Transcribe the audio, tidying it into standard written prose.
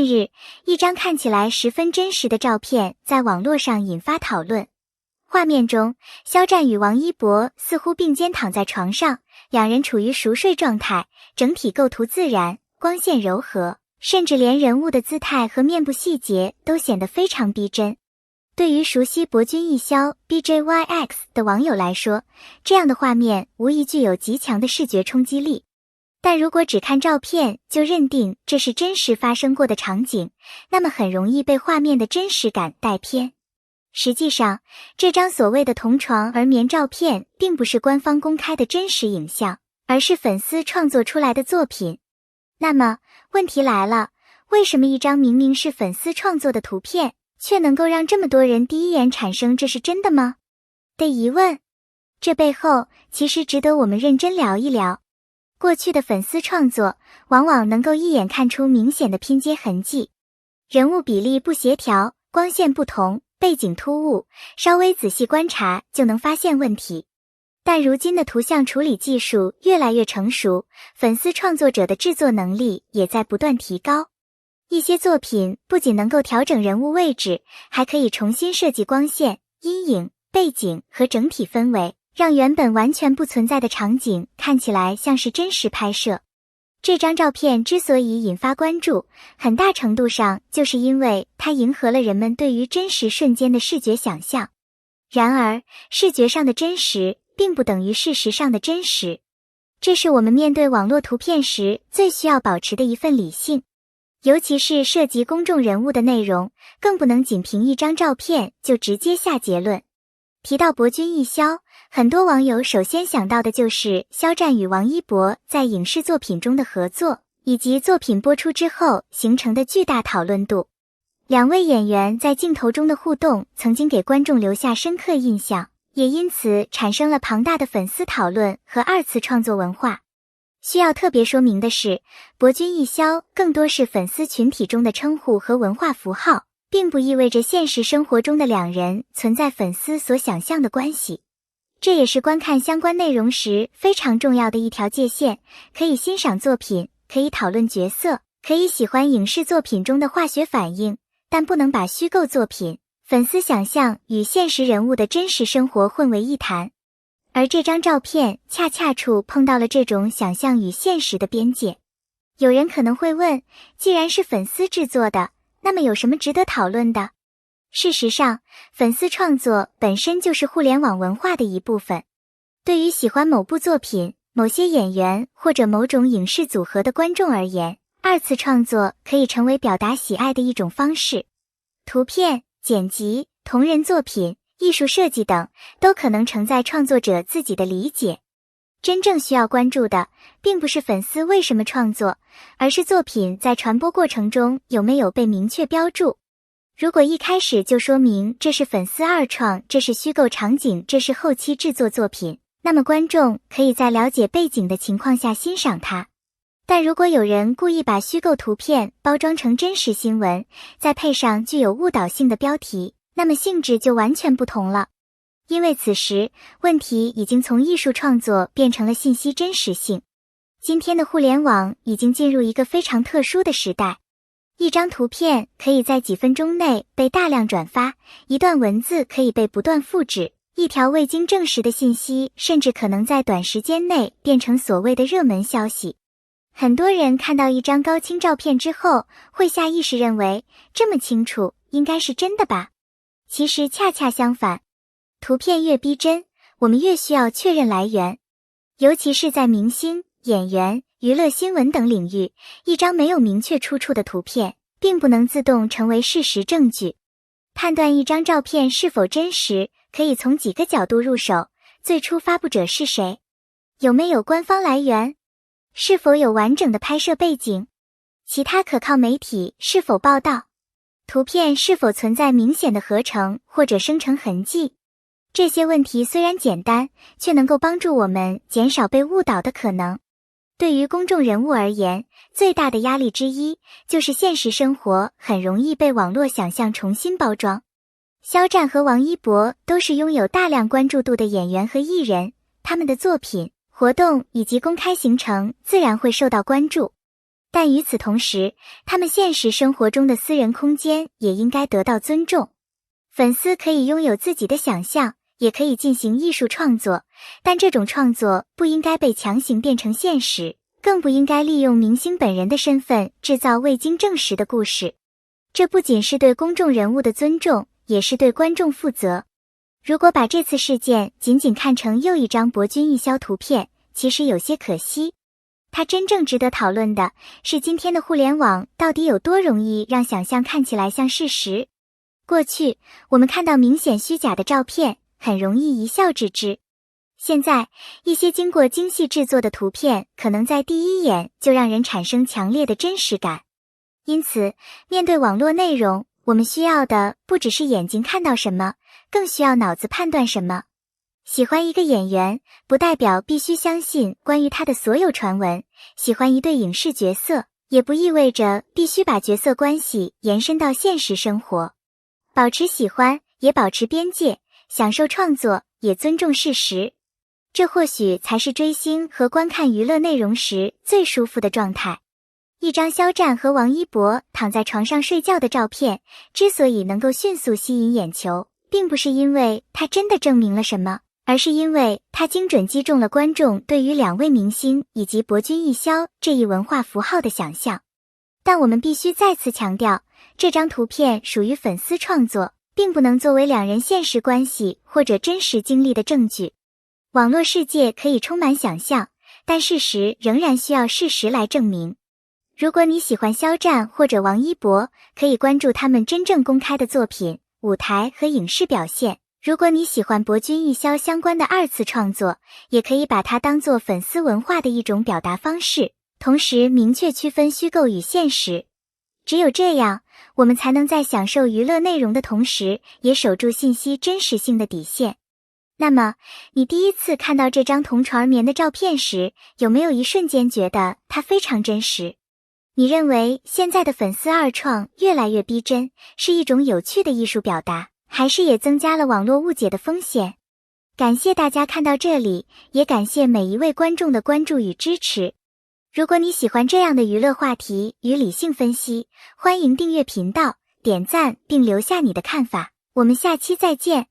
日，一张看起来十分真实的照片在网络上引发讨论。画面中，肖战与王一博似乎并肩躺在床上，两人处于熟睡状态，整体构图自然，光线柔和，甚至连人物的姿态和面部细节都显得非常逼真。对于熟悉博君一肖 BJYX 的网友来说，这样的画面无疑具有极强的视觉冲击力。但如果只看照片就认定这是真实发生过的场景，那么很容易被画面的真实感带偏。实际上，这张所谓的同床而眠照片并不是官方公开的真实影像，而是粉丝创作出来的作品。那么，问题来了，为什么一张明明是粉丝创作的图片，却能够让这么多人第一眼产生这是真的吗的疑问？这背后其实值得我们认真聊一聊。过去的粉丝创作往往能够一眼看出明显的拼接痕迹，人物比例不协调，光线不同，背景突兀，稍微仔细观察就能发现问题。但如今的图像处理技术越来越成熟，粉丝创作者的制作能力也在不断提高。一些作品不仅能够调整人物位置，还可以重新设计光线、阴影、背景和整体氛围，让原本完全不存在的场景看起来像是真实拍摄。这张照片之所以引发关注，很大程度上就是因为它迎合了人们对于真实瞬间的视觉想象。然而，视觉上的真实并不等于事实上的真实。这是我们面对网络图片时最需要保持的一份理性。尤其是涉及公众人物的内容，更不能仅凭一张照片就直接下结论。提到博君一肖，很多网友首先想到的就是肖战与王一博在影视作品中的合作，以及作品播出之后形成的巨大讨论度。两位演员在镜头中的互动曾经给观众留下深刻印象，也因此产生了庞大的粉丝讨论和二次创作文化。需要特别说明的是，博君一肖更多是粉丝群体中的称呼和文化符号，并不意味着现实生活中的两人存在粉丝所想象的关系。这也是观看相关内容时非常重要的一条界限，可以欣赏作品，可以讨论角色，可以喜欢影视作品中的化学反应，但不能把虚构作品、粉丝想象与现实人物的真实生活混为一谈。而这张照片恰恰触碰到了这种想象与现实的边界。有人可能会问，既然是粉丝制作的，那么有什么值得讨论的？事实上，粉丝创作本身就是互联网文化的一部分。对于喜欢某部作品、某些演员或者某种影视组合的观众而言，二次创作可以成为表达喜爱的一种方式。图片、剪辑、同人作品、艺术设计等都可能承载创作者自己的理解。真正需要关注的，并不是粉丝为什么创作，而是作品在传播过程中有没有被明确标注。如果一开始就说明这是粉丝二创，这是虚构场景，这是后期制作作品，那么观众可以在了解背景的情况下欣赏它。但如果有人故意把虚构图片包装成真实新闻，再配上具有误导性的标题，那么性质就完全不同了。因为此时，问题已经从艺术创作变成了信息真实性。今天的互联网已经进入一个非常特殊的时代。一张图片可以在几分钟内被大量转发，一段文字可以被不断复制，一条未经证实的信息甚至可能在短时间内变成所谓的热门消息。很多人看到一张高清照片之后，会下意识认为，这么清楚，应该是真的吧？其实恰恰相反，图片越逼真，我们越需要确认来源。尤其是在明星、演员、娱乐新闻等领域，一张没有明确出处的图片，并不能自动成为事实证据。判断一张照片是否真实，可以从几个角度入手。最初发布者是谁？有没有官方来源？是否有完整的拍摄背景？其他可靠媒体是否报道？图片是否存在明显的合成或者生成痕迹？这些问题虽然简单，却能够帮助我们减少被误导的可能。对于公众人物而言，最大的压力之一就是现实生活很容易被网络想象重新包装。肖战和王一博都是拥有大量关注度的演员和艺人，他们的作品、活动以及公开行程自然会受到关注。但与此同时，他们现实生活中的私人空间也应该得到尊重。粉丝可以拥有自己的想象，也可以进行艺术创作，但这种创作不应该被强行变成现实，更不应该利用明星本人的身份制造未经证实的故事。这不仅是对公众人物的尊重，也是对观众负责。如果把这次事件仅仅看成又一张博君一笑图片，其实有些可惜。它真正值得讨论的是今天的互联网到底有多容易让想象看起来像事实。过去，我们看到明显虚假的照片，很容易一笑置之。现在，一些经过精细制作的图片，可能在第一眼就让人产生强烈的真实感。因此，面对网络内容，我们需要的不只是眼睛看到什么，更需要脑子判断什么。喜欢一个演员，不代表必须相信关于他的所有传闻；喜欢一对影视角色，也不意味着必须把角色关系延伸到现实生活。保持喜欢，也保持边界，享受创作，也尊重事实。这或许才是追星和观看娱乐内容时最舒服的状态。一张肖战和王一博躺在床上睡觉的照片，之所以能够迅速吸引眼球，并不是因为它真的证明了什么，而是因为它精准击中了观众对于两位明星以及博君一笑这一文化符号的想象。但我们必须再次强调，这张图片属于粉丝创作，并不能作为两人现实关系或者真实经历的证据。网络世界可以充满想象，但事实仍然需要事实来证明。如果你喜欢肖战或者王一博，可以关注他们真正公开的作品、舞台和影视表现。如果你喜欢博君一笑相关的二次创作，也可以把它当作粉丝文化的一种表达方式，同时明确区分虚构与现实。只有这样，我们才能在享受娱乐内容的同时，也守住信息真实性的底线。那么，你第一次看到这张同床眠的照片时，有没有一瞬间觉得它非常真实？你认为现在的粉丝二创越来越逼真，是一种有趣的艺术表达，还是也增加了网络误解的风险？感谢大家看到这里，也感谢每一位观众的关注与支持。如果你喜欢这样的娱乐话题与理性分析，欢迎订阅频道，点赞并留下你的看法。我们下期再见。